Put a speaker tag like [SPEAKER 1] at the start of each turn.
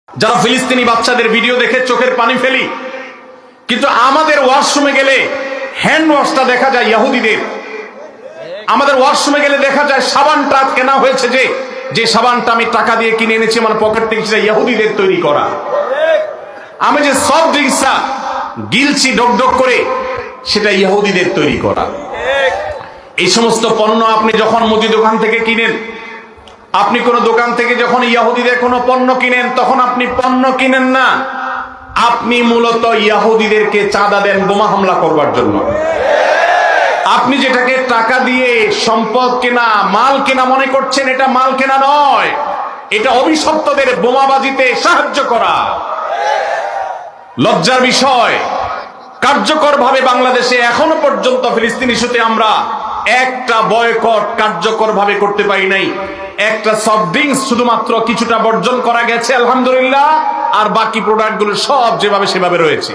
[SPEAKER 1] যারা ফিলিস্তিনি বাচ্চাদের ভিডিও দেখে চোখের পানি ফেলি, কিন্তু আমাদের ওয়াশরুমে গেলে হ্যান্ড ওয়াশটা দেখা যায় ইহুদিদের। আমাদের ওয়াশরুমে গেলে দেখা যায় সাবানটা কেনা হয়েছে যে সাবানটা আমি টাকা দিয়ে কিনে এনেছি আমার পকেট থেকে, সেটা ইহুদিদের তৈরি করা। আমি যে সফট ড্রিঙ্কসটা গিলছি ডক করে, সেটা ইহুদিদের তৈরি করা। এই সমস্ত পণ্য আপনি যখন মুদি দোকান থেকে কিনেন, আপনি কোন দোকান থেকে যখন ইহুদিদের কোন পণ্য কিনেন, তখন আপনি পণ্য কিনেন না, আপনি মূলত ইহুদিদেরকে চাঁদা দেন বোমা হামলা করবার জন্য। আপনি যেটাকে টাকা দিয়ে সম্পদ কেনা, মাল কেনা মনে করছেন, এটা মাল কেনা নয়, এটা অভিশপ্তদের বোমাবাজিতে সাহায্য করা। লজ্জার বিষয়, কার্যকরভাবে বাংলাদেশে এখনো পর্যন্ত ফিলিস্তিন ইস্যুতে আমরা একটা বয়কট কার্যকরভাবে করতে পারি নাই। একটা সফট ড্রিঙ্কস শুধুমাত্র কিছুটা বর্জন করা গেছে আলহামদুলিল্লাহ, আর বাকি প্রোডাক্টগুলো সব যেভাবে সেভাবে রয়েছে।